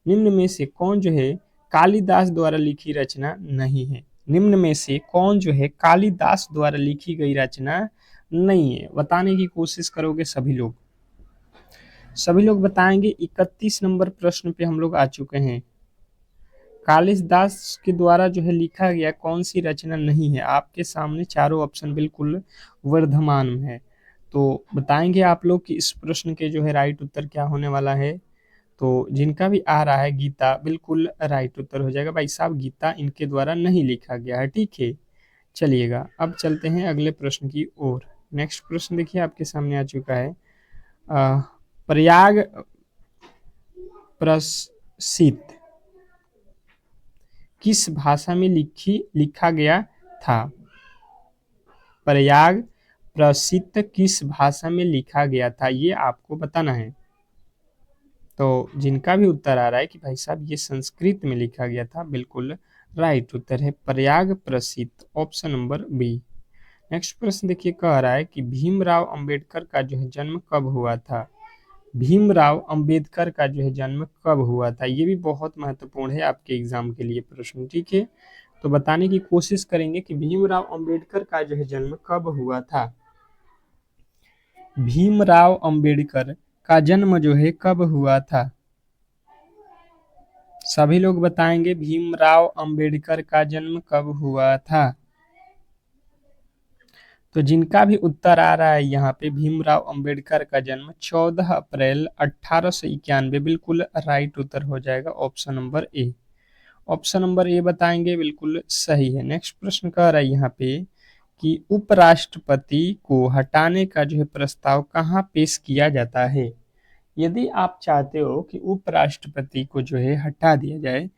निम्न में से कौन जो है कालिदास द्वारा लिखी रचना नहीं है। निम्न में से कौन जो है कालिदास द्वारा लिखी गई रचना नहीं है, बताने की कोशिश करोगे सभी लोग बताएंगे। 31 नंबर प्रश्न पे हम लोग आ चुके हैं। कालिदास के द्वारा जो है लिखा गया कौन सी रचना नहीं है, आपके सामने चारों ऑप्शन बिल्कुल वर्धमान में है। तो बताएंगे आप लोग कि इस प्रश्न के जो है राइट उत्तर क्या होने वाला है। तो जिनका भी आ रहा है गीता, बिल्कुल राइट उत्तर हो जाएगा भाई साहब, गीता इनके द्वारा नहीं लिखा गया है, ठीक है। चलिएगा अब चलते हैं अगले प्रश्न की ओर। नेक्स्ट प्रश्न देखिए आपके सामने आ चुका है। प्रयाग प्रसिद्ध किस भाषा में लिखा गया था। प्रयाग प्रसिद्ध किस भाषा में लिखा गया था, ये आपको बताना है। तो जिनका भी उत्तर आ रहा है कि भाई साहब ये संस्कृत में लिखा गया था, बिल्कुल राइट उत्तर है प्रयाग प्रसिद्ध, ऑप्शन नंबर बी। नेक्स्ट प्रश्न देखिए कह रहा है कि भीमराव अंबेडकर का जो है जन्म कब हुआ था। भीमराव अंबेडकर का जो है जन्म कब हुआ था, ये भी बहुत महत्वपूर्ण है आपके एग्जाम के लिए प्रश्न, ठीक है। तो बताने की कोशिश करेंगे कि भीमराव अंबेडकर का जो है जन्म कब हुआ था। भीमराव अंबेडकर का जन्म जो है कब हुआ था, सभी लोग बताएंगे भीमराव अंबेडकर का जन्म कब हुआ था। तो जिनका भी उत्तर आ रहा है यहाँ पे भीमराव अंबेडकर का जन्म 14 अप्रैल 1891, बिल्कुल राइट उत्तर हो जाएगा option number A. Option number A बताएंगे, बिल्कुल सही है। नेक्स्ट प्रश्न कह रहा है यहाँ पे कि उपराष्ट्रपति को हटाने का जो है प्रस्ताव कहाँ पेश किया जाता है। यदि आप चाहते हो कि उपराष्ट्रपति को जो है हटा दिया जाए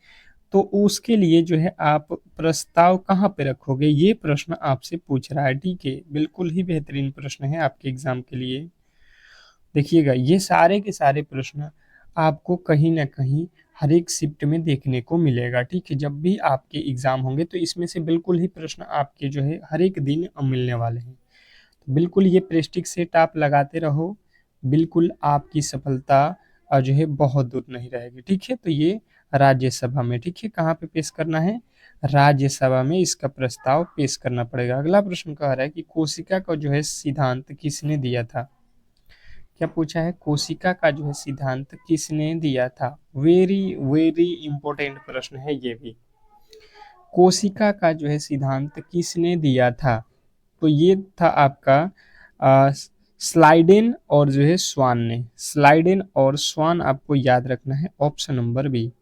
तो उसके लिए जो है आप प्रस्ताव कहाँ पे रखोगे, ये प्रश्न आपसे पूछ रहा है, ठीक है। बिल्कुल ही बेहतरीन प्रश्न है आपके एग्जाम के लिए। देखिएगा ये सारे के सारे प्रश्न आपको कहीं ना कहीं हर एक शिफ्ट में देखने को मिलेगा, ठीक है। जब भी आपके एग्जाम होंगे तो इसमें से बिल्कुल ही प्रश्न आपके जो है हर एक दिन मिलने वाले हैं। तो बिल्कुल ये प्रेस्टिक सेट आप लगाते रहो, बिल्कुल आपकी सफलता जो है बहुत दूर नहीं रहेगी, ठीक है। तो ये राज्यसभा में, ठीक है, कहाँ पे पेश करना है, राज्यसभा में इसका प्रस्ताव पेश करना पड़ेगा। अगला प्रश्न कह रहा है कि कोशिका का जो है सिद्धांत किसने दिया था। क्या पूछा है, कोशिका का जो है सिद्धांत किसने दिया था। वेरी वेरी इंपॉर्टेंट प्रश्न है ये भी। कोशिका का जो है सिद्धांत किसने दिया था, तो ये था आपका स्लाइडेन और जो है स्वान ने। स्लाइडेन और स्वान आपको याद रखना है, ऑप्शन नंबर बी।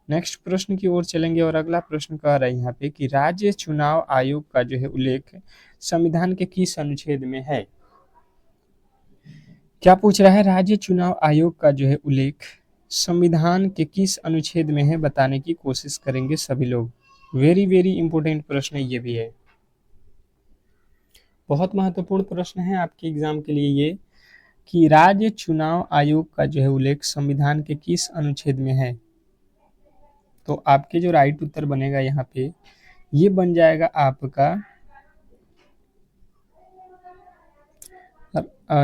नेक्स्ट प्रश्न की ओर चलेंगे और अगला प्रश्न कह रहा है यहाँ पे कि राज्य चुनाव आयोग का जो है उल्लेख संविधान के किस अनुच्छेद में है। क्या पूछ रहा है, राज्य चुनाव आयोग का जो है उल्लेख संविधान के किस अनुच्छेद में है, बताने की कोशिश करेंगे सभी लोग। वेरी वेरी इंपॉर्टेंट प्रश्न ये भी है, बहुत महत्वपूर्ण प्रश्न है आपके एग्जाम के लिए ये, कि राज्य चुनाव आयोग का जो है उल्लेख संविधान के किस अनुच्छेद में है। तो आपके जो राइट उत्तर बनेगा यहाँ पे ये बन जाएगा आपका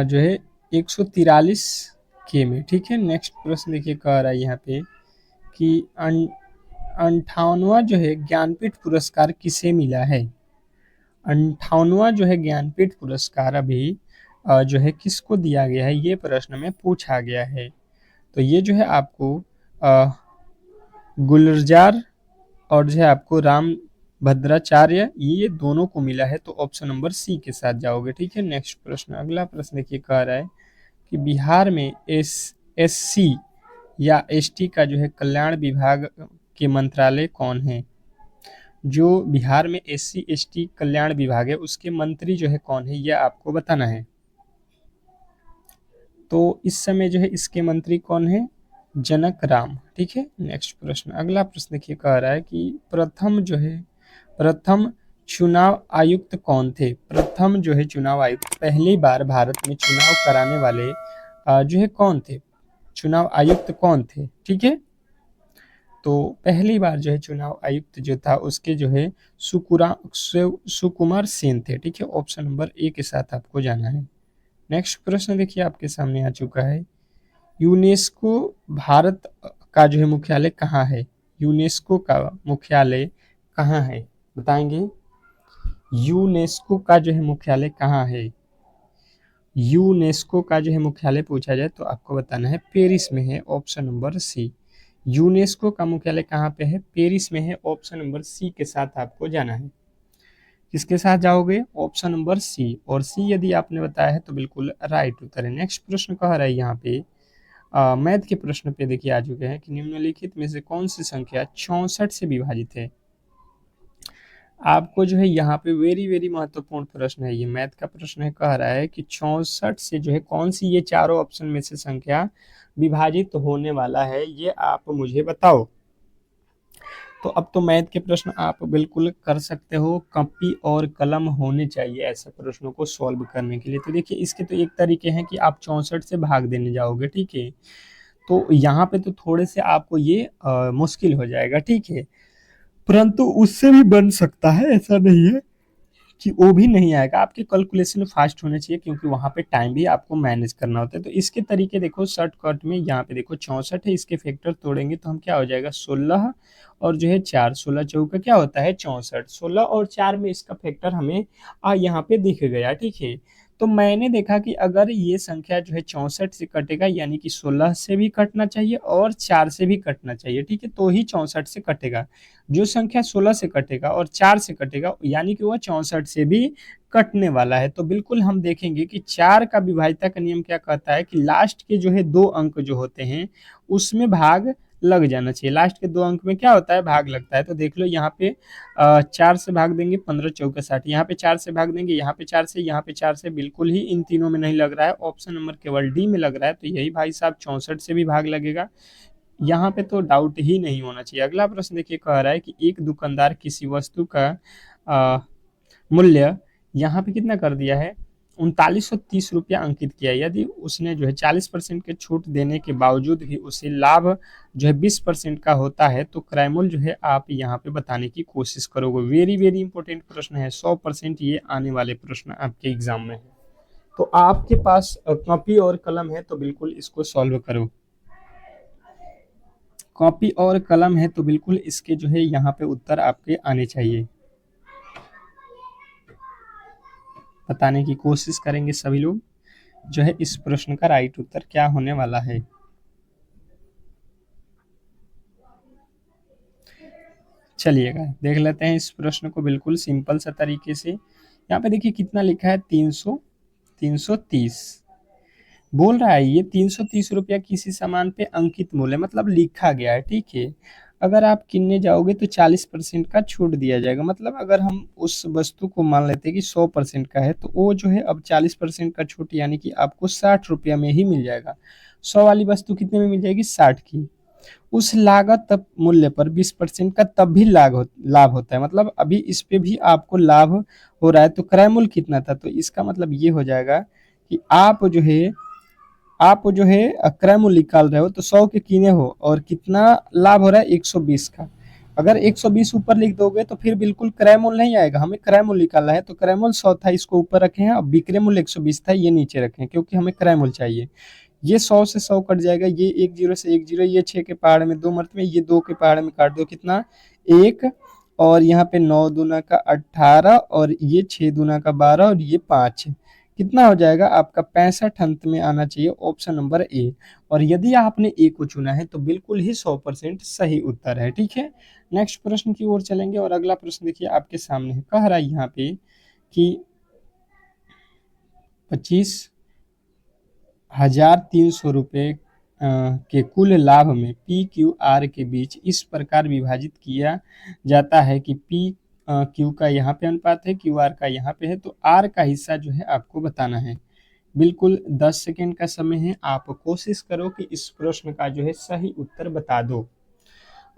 जो है 143 के में, ठीक है। नेक्स्ट प्रश्न देखिए कह रहा है यहाँ पे कि 58वां जो है ज्ञानपीठ पुरस्कार किसे मिला है। 58वां जो है ज्ञानपीठ पुरस्कार अभी जो है किसको दिया गया है, ये प्रश्न में पूछा गया है। तो ये जो है आपको गुलजार और जो है आपको राम भद्राचार्य, ये दोनों को मिला है, तो ऑप्शन नंबर सी के साथ जाओगे। ठीक है, नेक्स्ट प्रश्न, अगला प्रश्न देखिए, कह रहा है कि बिहार में एससी या एसटी का जो है कल्याण विभाग के मंत्रालय कौन है। जो बिहार में एससी एसटी कल्याण विभाग है उसके मंत्री जो है कौन है, यह आपको बताना है। तो इस समय जो है इसके मंत्री कौन है, जनक राम। ठीक है, नेक्स्ट प्रश्न, अगला प्रश्न देखिए, कह रहा है कि प्रथम चुनाव आयुक्त कौन थे। प्रथम जो है चुनाव आयुक्त, पहली बार भारत में चुनाव कराने वाले जो है कौन थे, चुनाव आयुक्त कौन थे। ठीक है, तो पहली बार जो है चुनाव आयुक्त जो था उसके जो है सुकुमार सेन थे। ठीक है, ऑप्शन नंबर ए के साथ आपको जाना है। नेक्स्ट प्रश्न देखिए आपके सामने आ चुका है, यूनेस्को भारत का जो है मुख्यालय कहाँ है। यूनेस्को का मुख्यालय कहाँ है, बताएंगे। यूनेस्को का जो है मुख्यालय कहाँ है, यूनेस्को का जो है मुख्यालय पूछा जाए तो आपको बताना है पेरिस में है, ऑप्शन नंबर सी। यूनेस्को का मुख्यालय कहाँ पे है, पेरिस में है, ऑप्शन नंबर सी के साथ आपको जाना है। किसके साथ जाओगे, ऑप्शन नंबर सी, और सी यदि आपने बताया है तो बिल्कुल राइट उत्तर है। नेक्स्ट प्रश्न कह रहा है यहाँ पे मैथ के प्रश्न पे देखिए आ चुके हैं कि निम्नलिखित में से कौन सी संख्या 64 से विभाजित है। आपको जो है यहाँ पे वेरी वेरी महत्वपूर्ण प्रश्न है, ये मैथ का प्रश्न है, कह रहा है कि 64 से जो है कौन सी ये चारों ऑप्शन में से संख्या विभाजित होने वाला है, ये आप मुझे बताओ। तो अब तो मैथ के प्रश्न आप बिल्कुल कर सकते हो, कॉपी और कलम होने चाहिए ऐसे प्रश्नों को सॉल्व करने के लिए। तो देखिए इसके तो एक तरीके हैं कि आप 64 से भाग देने जाओगे। ठीक है, तो यहाँ पे तो थोड़े से आपको ये मुश्किल हो जाएगा। ठीक है, परंतु उससे भी बन सकता है, ऐसा नहीं है कि वो भी नहीं आएगा। आपके कैलकुलेशन फास्ट होने चाहिए क्योंकि वहां पे टाइम भी आपको मैनेज करना होता है। तो इसके तरीके देखो, शॉर्टकट में यहाँ पे देखो 64 है, इसके फैक्टर तोड़ेंगे तो हम क्या हो जाएगा 16 और जो है 4, 16 चौका क्या होता है 64, 16 और 4 में इसका फैक्टर हमें यहाँ पे दिख गया। ठीक है, तो मैंने देखा कि अगर ये संख्या जो है 64 से कटेगा यानी कि 16 से भी कटना चाहिए और 4 से भी कटना चाहिए। ठीक है, तो ही 64 से कटेगा। जो संख्या 16 से कटेगा और 4 से कटेगा यानी कि वह 64 से भी कटने वाला है। तो बिल्कुल हम देखेंगे कि 4 का विभाज्यता का नियम क्या कहता है कि लास्ट के जो है 2 अंक जो होते हैं उसमें भाग लग जाना चाहिए। लास्ट के 2 अंक में क्या होता है, भाग लगता है। तो देख लो यहाँ पे 4 से भाग देंगे 15 चौका 60, यहाँ पे 4 से भाग देंगे, यहाँ पे 4 से, यहाँ पे 4 से, बिल्कुल ही इन तीनों में नहीं लग रहा है। ऑप्शन नंबर केवल डी में लग रहा है, तो यही भाई साहब 64 से भी भाग लगेगा। यहाँ पे तो डाउट ही नहीं होना चाहिए। अगला प्रश्न देखिए, कह रहा है कि एक दुकानदार किसी वस्तु का मूल्य यहाँ पे कितना कर दिया है 3930 रुपया अंकित किया। यदि उसने जो है 40% के छूट देने के बावजूद भी उसे लाभ जो है 20% का होता है तो क्रय मूल्य जो है आप यहाँ पे बताने की कोशिश करोगे। वेरी वेरी इंपॉर्टेंट प्रश्न है, 100% ये आने वाले प्रश्न आपके एग्जाम में है। तो आपके पास कॉपी और कलम है तो बिल्कुल इसको सॉल्व करो। कॉपी और कलम है तो बिल्कुल इसके जो है यहाँ पे उत्तर आपके आने चाहिए। बताने की कोशिश करेंगे सभी लोग जो है इस प्रश्न का राइट उत्तर क्या होने वाला है। चलिएगा देख लेते हैं इस प्रश्न को बिल्कुल सिंपल सा तरीके से। यहाँ पे देखिए कितना लिखा है 330 बोल रहा है ये 330 रुपया किसी सामान पे अंकित मूल्य मतलब लिखा गया है। ठीक है, अगर आप किनने जाओगे तो 40% का छूट दिया जाएगा। मतलब अगर हम उस वस्तु को मान लेते हैं कि 100% का है तो वो जो है अब 40% का छूट यानी कि आपको 60 रुपया में ही मिल जाएगा। 100 वाली वस्तु कितने में मिल जाएगी 60 की। उस लागत तब मूल्य पर 20% का तब भी लाभ होता है। मतलब अभी इस पे भी आपको लाभ हो रहा है। तो क्रय मूल्य कितना था, तो इसका मतलब ये हो जाएगा कि आप जो है क्रय मूल्य निकाल रहे हो तो 100 के किने हो और कितना लाभ हो रहा है 120 का। अगर 120 ऊपर लिख दोगे तो फिर बिल्कुल क्रय मूल्य नहीं आएगा, हमें क्रय मूल्य निकालना है। तो क्रय मूल्य 100 था, इसको ऊपर रखे हैं, अब विक्रय मूल्य 120 था, ये नीचे रखे हैं क्योंकि हमें क्रय मूल्य चाहिए। ये 100 से 100 कट जाएगा, ये 10 से 10, ये 6 के पहाड़ में 2 मरतबे, ये 2 के पहाड़ में काट दो कितना 1 और यहाँ पे 9 दूना का 18 और ये 6 दूना का 12 और ये 5, कितना हो जाएगा आपका 65 अंत में आना चाहिए ऑप्शन नंबर ए। और यदि आपने ए को चुना है तो बिल्कुल ही 100% सही उत्तर है। ठीक है, नेक्स्ट प्रश्न की ओर चलेंगे और अगला प्रश्न देखिए आपके सामने है। कह रहा है यहाँ पे कि 25,300 रुपये के कुल लाभ में पी क्यू आर के बीच इस प्रकार विभाजित किया जाता है कि पी क्यू का यहाँ पे अनुपात है, क्यू आर का यहाँ पे है, तो आर का हिस्सा जो है आपको बताना है। बिल्कुल 10 सेकेंड का समय है, आप कोशिश करो कि इस प्रश्न का जो है सही उत्तर बता दो।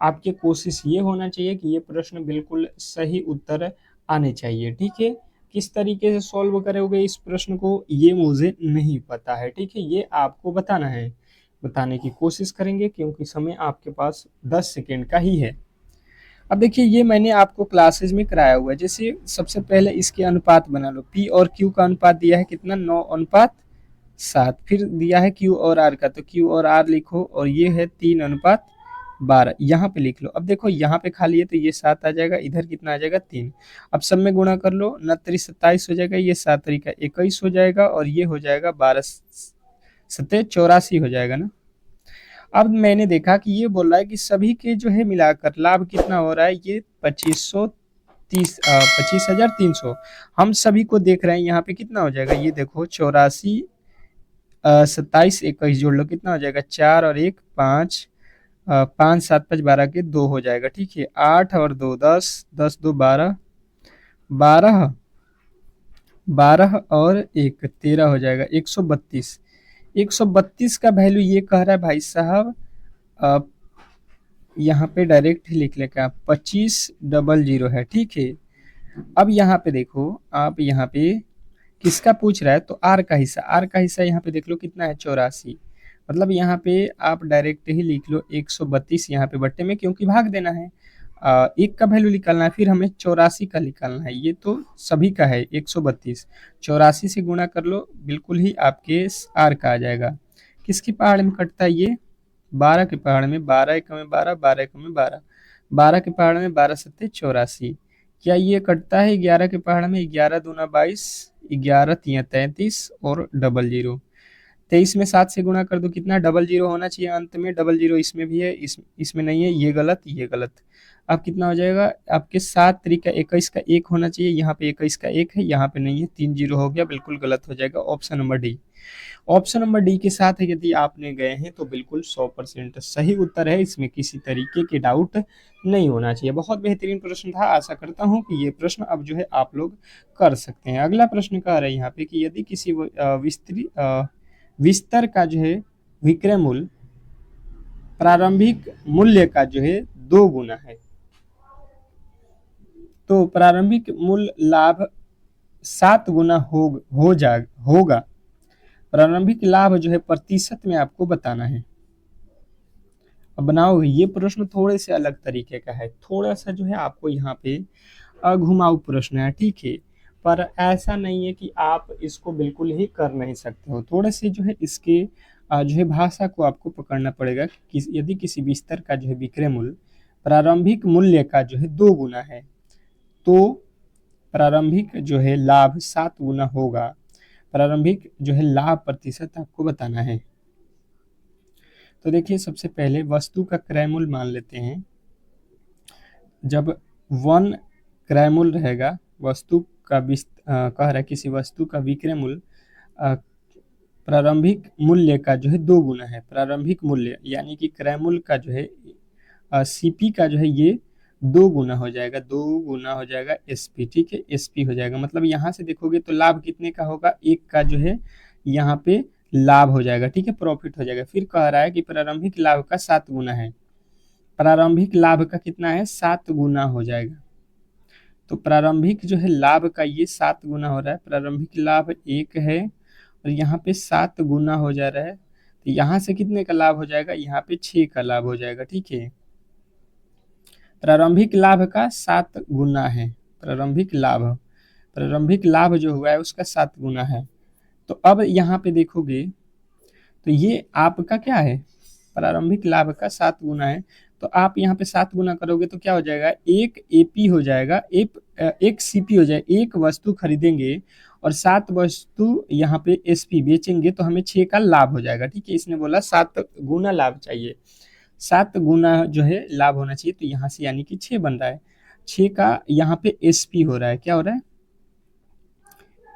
आपकी कोशिश ये होना चाहिए कि ये प्रश्न बिल्कुल सही उत्तर आने चाहिए। ठीक है, किस तरीके से सॉल्व करोगे इस प्रश्न को ये मुझे नहीं पता है। ठीक है, ये आपको बताना है, बताने की कोशिश करेंगे क्योंकि समय आपके पास 10 सेकेंड का ही है। अब देखिए ये मैंने आपको क्लासेज में कराया हुआ है। जैसे सबसे पहले इसके अनुपात बना लो, पी और क्यू का अनुपात दिया है कितना 9:7, फिर दिया है क्यू और आर का, तो क्यू और आर लिखो और ये है 3:12, यहाँ पे लिख लो। अब देखो यहाँ पे खाली है तो ये 7 आ जाएगा, इधर कितना आ जाएगा 3। अब सब में गुणा कर लो, 29 हो जाएगा, ये 7 21 हो जाएगा और ये हो जाएगा 12 7 84 हो जाएगा ना। अब मैंने देखा कि ये बोल रहा है कि सभी के जो है मिलाकर लाभ कितना हो रहा है, ये 25,300। हम सभी को देख रहे हैं यहाँ पे कितना हो जाएगा, ये देखो 84 27 21 जोड़ लो कितना हो जाएगा 4 और 1 5, 5 7 5 12 के 2 हो जाएगा। ठीक है, 8 और 2 10, 10 2 12, 12 12 और 1 13 हो जाएगा 132। 132 का वैल्यू ये कह रहा है भाई साहब, यहाँ पे डायरेक्ट ही लिख लेगा 2500 है। ठीक है, अब यहाँ पे देखो, आप यहाँ पे किसका पूछ रहा है तो आर का हिस्सा, आर का हिस्सा यहाँ पे देख लो कितना है 84, मतलब यहाँ पे आप डायरेक्ट ही लिख लो 132 यहाँ पे बट्टे में, क्योंकि भाग देना है, एक का वैल्यू निकालना है, फिर हमें 84 का निकालना है। ये तो सभी का है 132, 84 से गुणा कर लो, बिल्कुल ही आपके आर का आ जाएगा। किसकी पहाड़ में कटता है ये, 12 के पहाड़ में, 12 एकम में 12, 12 एकम में 12, 12 के पहाड़ में 12 सत्ते 84। क्या ये कटता है 11 के पहाड़ में, 11 दूना 22, 11 तिया 33 और डबल जीरो, 23 में 7 से गुणा कर दो, कितना डबल जीरो होना चाहिए अंत में, डबल जीरो इसमें भी है, इसमें नहीं है, ये गलत ये गलत। अब कितना हो जाएगा आपके 7 3 21 का 1 होना चाहिए, यहाँ पे 21 का 1 है, यहाँ पे नहीं है, 3 जीरो हो गया, बिल्कुल गलत हो जाएगा option number D. Option number D के साथ यदि आपने गए हैं तो बिल्कुल 100% सही उत्तर है, इसमें किसी तरीके के डाउट नहीं होना चाहिए। बहुत बेहतरीन प्रश्न था, आशा करता हूं कि ये प्रश्न अब जो है आप लोग कर सकते हैं। अगला प्रश्न कह रहा है यहाँ पे कि यदि किसी विस्तर का जो है विक्रय मूल्य प्रारंभिक मूल्य का जो है 2 गुना है, तो प्रारंभिक मूल्य लाभ 7 गुना होगा। प्रारंभिक लाभ जो है प्रतिशत में आपको बताना है। अब बनाओ, ये प्रश्न थोड़े से अलग तरीके का है, थोड़ा सा जो है आपको यहाँ पे घुमाऊ प्रश्न है। ठीक है, पर ऐसा नहीं है कि आप इसको बिल्कुल ही कर नहीं सकते हो, थोड़े से जो है इसके जो है भाषा को आपको पकड़ना पड़ेगा कि यदि किसी बिस्तर का जो है विक्रय मूल्य प्रारंभिक मूल्य का जो है 2 गुना है तो प्रारंभिक जो है लाभ 7 गुना होगा। प्रारंभिक जो है लाभ प्रतिशत आपको बताना है। तो देखिए सबसे पहले वस्तु का क्रय मूल्य मान लेते हैं, जब 1 क्रय मूल्य रहेगा, वस्तु का कह रहा है किसी वस्तु का विक्रय मूल्य प्रारंभिक मूल्य का जो है 2 गुना है। प्रारंभिक मूल्य यानी कि क्रय मूल्य का जो है सीपी का जो है ये 2 गुना हो जाएगा, 2 गुना हो जाएगा एसपी। ठीक है, एसपी हो जाएगा, मतलब यहाँ से देखोगे तो लाभ कितने का होगा, 1 का जो है यहाँ पे लाभ हो जाएगा। ठीक है, प्रॉफिट हो जाएगा। फिर कह रहा है कि प्रारंभिक लाभ का 7 गुना है, प्रारंभिक लाभ का कितना है 7 गुना हो जाएगा, तो प्रारंभिक जो है लाभ का ये 7 गुना हो रहा है। प्रारंभिक लाभ 1 है और यहाँ पे 7 गुना हो जा रहा है, तो यहाँ से कितने का लाभ हो जाएगा, यहाँ पे 6 का लाभ हो जाएगा। ठीक है, प्रारंभिक लाभ का 7 गुना है, प्रारंभिक लाभ जो हुआ है उसका 7 गुना है। तो अब यहाँ पे देखोगे तो ये आपका क्या है, प्रारंभिक लाभ का 7 गुना है। तो आप यहाँ पे 7 गुना करोगे तो क्या हो जाएगा, एक एपी हो जाएगा, एक सीपी हो जाएगा। एक वस्तु खरीदेंगे और 7 वस्तु यहाँ पे एसपी बेचेंगे तो हमें 6 का लाभ हो जाएगा। ठीक है, इसने बोला 7 गुना लाभ चाहिए, 7 गुना जो है लाभ होना चाहिए, तो यहाँ से यानी कि 6 बन रहा है। 6 का यहाँ पे एसपी हो रहा है, क्या हो रहा है,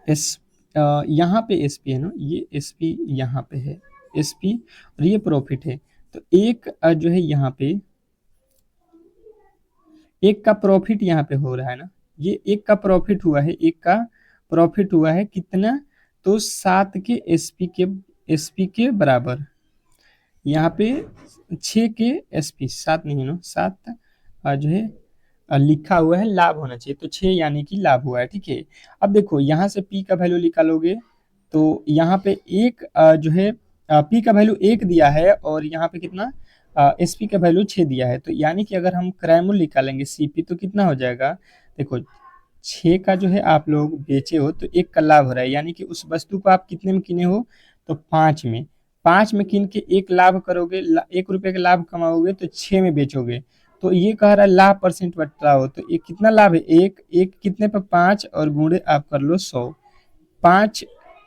एस यहाँ पे एसपी है ना, ये एसपी यहाँ पे है, एसपी और ये प्रॉफिट है। तो एक जो है यहाँ पे एक का प्रॉफिट यहाँ पे हो रहा है ना, ये एक का प्रॉफिट हुआ है, एक का प्रॉफिट हुआ है कितना, तो 7 के एसपी के बराबर। यहाँ पे 6 के एसपी, 7 नहीं ना, 7 जो है लिखा हुआ है लाभ होना चाहिए, तो 6 यानी कि लाभ हुआ है। ठीक है, अब देखो यहाँ से पी का वैल्यू निकालोगे तो यहाँ पे एक जो है पी का वैल्यू 1 दिया है और यहाँ पे कितना एसपी का वैल्यू 6 दिया है, तो यानी कि अगर हम क्रय मूल्य निकालेंगे सीपी तो कितना हो जाएगा, देखो 6 का जो है आप लोग बेचे हो तो 1 का लाभ हो रहा है, यानी कि उस वस्तु को आप कितने में किने हो, तो 5 में, 5 में किन के 1 लाभ करोगे, 1 रुपये का लाभ कमाओगे तो 6 में बेचोगे। तो ये कह रहा है लाभ परसेंट बताओ, तो ये कितना लाभ है, एक एक कितने पर 5 और गुणे आप कर लो 100, 5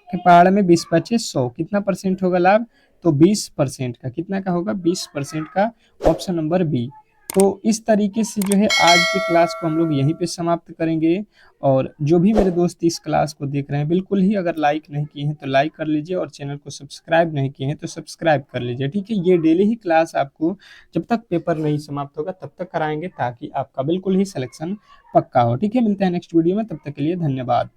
के पहाड़ में 20 बचे 100, कितना परसेंट होगा लाभ, तो 20% का, कितना का होगा 20% का, ऑप्शन नंबर बी। तो इस तरीके से जो है आज की क्लास को हम लोग यहीं पे समाप्त करेंगे। और जो भी मेरे दोस्त इस क्लास को देख रहे हैं, बिल्कुल ही अगर लाइक नहीं किए हैं तो लाइक कर लीजिए और चैनल को सब्सक्राइब नहीं किए हैं तो सब्सक्राइब कर लीजिए। ठीक है, ये डेली ही क्लास आपको जब तक पेपर नहीं समाप्त होगा तब तक कराएंगे, ताकि आपका बिल्कुल ही सिलेक्शन पक्का हो। ठीक है, मिलते हैं नेक्स्ट वीडियो में, तब तक के लिए धन्यवाद।